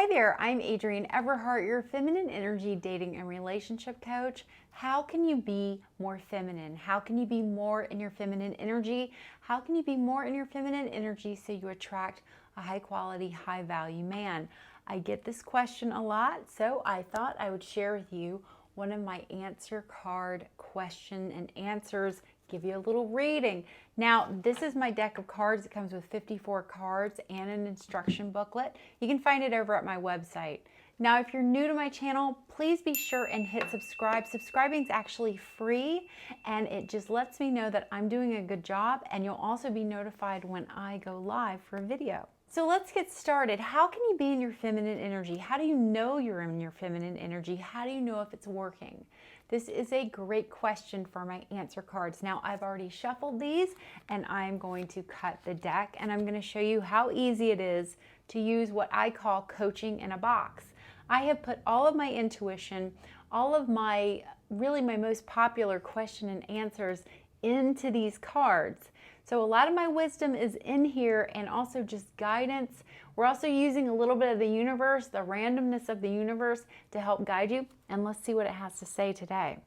Hi there, I'm Adrienne Everheart, your feminine energy dating and relationship coach. How can you be more feminine? How can you be more in your feminine energy? How can you be more in your feminine energy so you attract a high quality, high value man? I get this question a lot, so I thought I would share with you one of my answer card question and answers, give you a little reading. Now, this is my deck of cards. It comes with 54 cards and an instruction booklet. You can find it over at my website. Now, if you're new to my channel, please be sure and hit subscribe. Subscribing is actually free, and it just lets me know that I'm doing a good job, and you'll also be notified when I go live for a video. So let's get started. How can you be in your feminine energy? How do you know you're in your feminine energy? How do you know if it's working? This is a great question for my answer cards. Now, I've already shuffled these, and I'm going to cut the deck, and I'm going to show you how easy it is to use what I call coaching in a box. I have put all of my intuition, all of my most popular question and answers into these cards. So a lot of my wisdom is in here, and also just guidance. We're also using a little bit of the universe, the randomness of the universe, to help guide you. And let's see what it has to say today.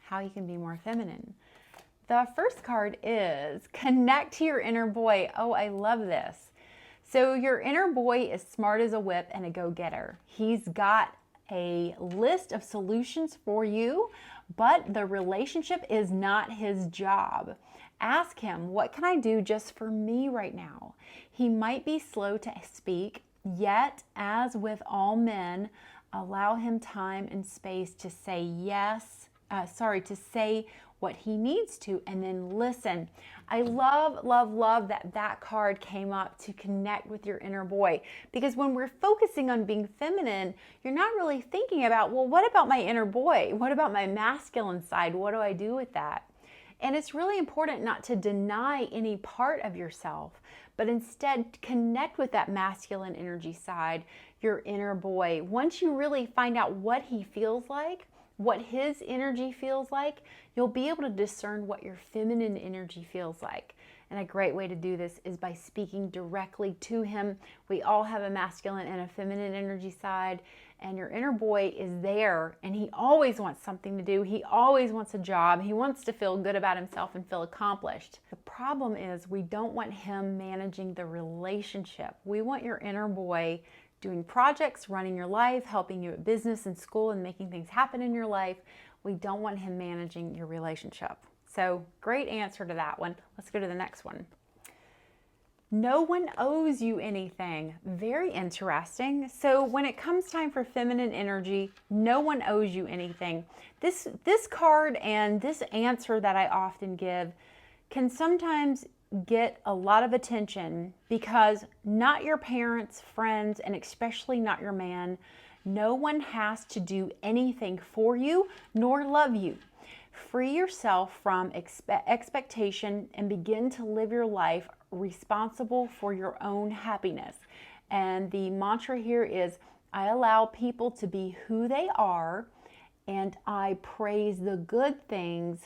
How you can be more feminine. The first card is connect to your inner boy. Oh, I love this. So your inner boy is smart as a whip and a go-getter. He's got a list of solutions for you, but the relationship is not his job. Ask him, what can I do just for me right now? He might be slow to speak, yet as with all men, allow him time and space to say yes, to say what he needs to, and then listen. I love, love, love that that card came up to connect with your inner boy, because when we're focusing on being feminine, you're not really thinking about, well, what about my inner boy? What about my masculine side? What do I do with that? And it's really important not to deny any part of yourself, but instead connect with that masculine energy side, your inner boy. Once you really find out what he feels like, what his energy feels like, you'll be able to discern what your feminine energy feels like. And a great way to do this is by speaking directly to him. We all have a masculine and a feminine energy side, and your inner boy is there, and he always wants something to do. He always wants a job. He wants to feel good about himself and feel accomplished. The problem is we don't want him managing the relationship. We want your inner boy doing projects, running your life, helping you at business and school, and making things happen in your life. We don't want him managing your relationship. So great answer to that one. Let's go to the next one. No one owes you anything. Very interesting. So when it comes time for feminine energy, no one owes you anything. This card and this answer that I often give can sometimes get a lot of attention because not your parents, friends, and especially not your man, no one has to do anything for you nor love you. Free yourself from expectation and begin to live your life responsible for your own happiness. And the mantra here is, I allow people to be who they are, and I praise the good things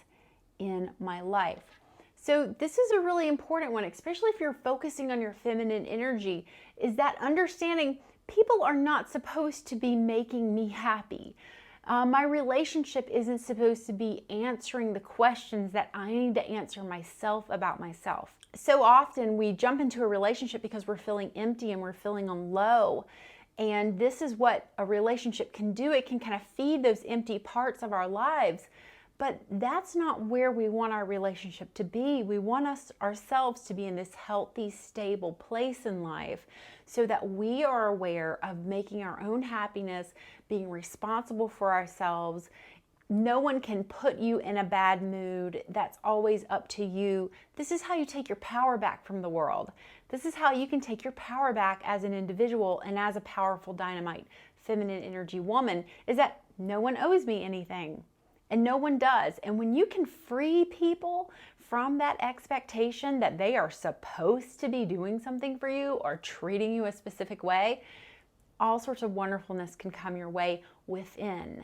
in my life. So this is a really important one, especially if you're focusing on your feminine energy, is that understanding people are not supposed to be making me happy. My relationship isn't supposed to be answering the questions that I need to answer myself about myself. So often we jump into a relationship because we're feeling empty and we're feeling on low. And this is what a relationship can do. It can kind of feed those empty parts of our lives. But that's not where we want our relationship to be. We want ourselves to be in this healthy, stable place in life so that we are aware of making our own happiness, being responsible for ourselves. No one can put you in a bad mood. That's always up to you. This is how you take your power back from the world. This is how you can take your power back as an individual and as a powerful, dynamite, feminine energy woman, is that no one owes me anything. And no one does. And when you can free people from that expectation that they are supposed to be doing something for you or treating you a specific way, all sorts of wonderfulness can come your way within.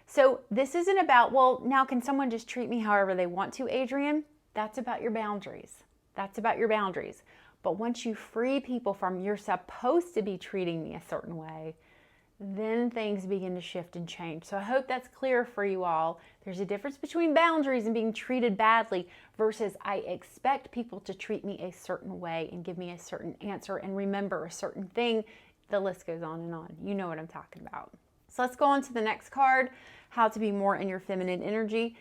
So this isn't about, well, now can someone just treat me however they want to, Adrienne? That's about your boundaries. That's about your boundaries. But once you free people from you're supposed to be treating me a certain way, then things begin to shift and change. So I hope that's clear for you all. There's a difference between boundaries and being treated badly versus I expect people to treat me a certain way and give me a certain answer and remember a certain thing. The list goes on and on. You know what I'm talking about. So let's go on to the next card, how to be more in your feminine energy.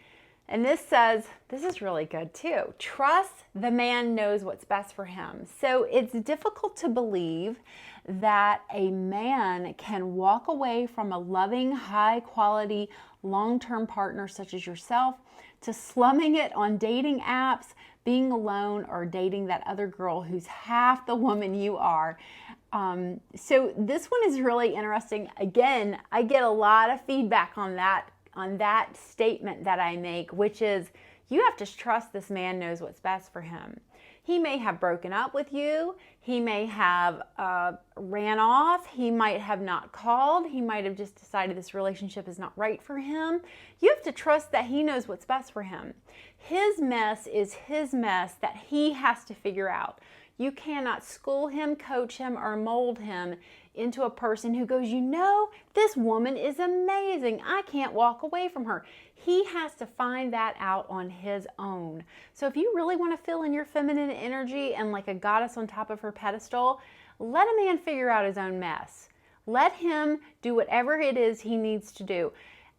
And this says, this is really good too. Trust the man knows what's best for him. So it's difficult to believe that a man can walk away from a loving, high quality, long-term partner such as yourself to slumming it on dating apps, being alone, or dating that other girl who's half the woman you are. So this one is really interesting. Again, I get a lot of feedback on that statement that I make, which is you have to trust this man knows what's best for him. He may have broken up with you. He may have ran off. He might have not called. He might have just decided this relationship is not right for him. You have to trust that he knows what's best for him. His mess is his mess that he has to figure out. You cannot school him, coach him, or mold him into a person who goes, you know, this woman is amazing. I can't walk away from her. He has to find that out on his own. So if you really want to feel in your feminine energy and like a goddess on top of her pedestal, let a man figure out his own mess. Let him do whatever it is he needs to do.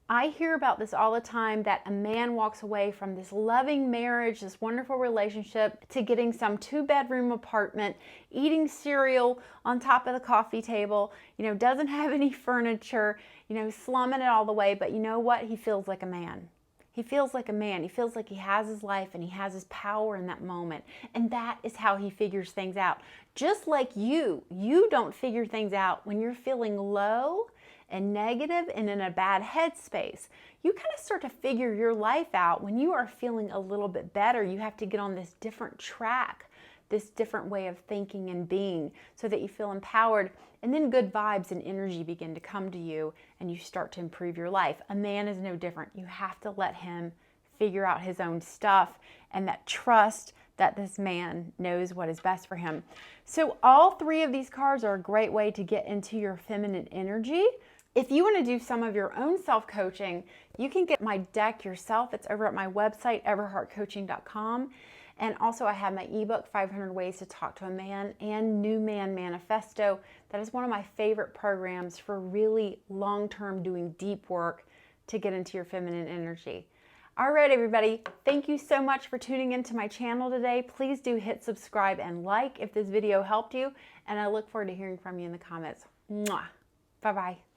I hear about this all the time, that a man walks away from this loving marriage, this wonderful relationship, to getting some 2-bedroom apartment, eating cereal on top of the coffee table, doesn't have any furniture, slumming it all the way. But you know what? He feels like a man. He feels like a man. He feels like he has his life and he has his power in that moment. And that is how he figures things out. Just like you don't figure things out when you're feeling low and negative and in a bad headspace. You kind of start to figure your life out when you are feeling a little bit better. You have to get on this different track, this different way of thinking and being, so that you feel empowered, and then good vibes and energy begin to come to you and you start to improve your life. A man is no different. You have to let him figure out his own stuff, and that trust that this man knows what is best for him. So all 3 of these cards are a great way to get into your feminine energy. If you want to do some of your own self-coaching, you can get my deck yourself. It's over at my website, everheartcoaching.com. And also I have my ebook, 500 Ways to Talk to a Man, and New Man Manifesto. That is one of my favorite programs for really long-term doing deep work to get into your feminine energy. All right, everybody. Thank you so much for tuning into my channel today. Please do hit subscribe and like if this video helped you. And I look forward to hearing from you in the comments. Mwah. Bye-bye.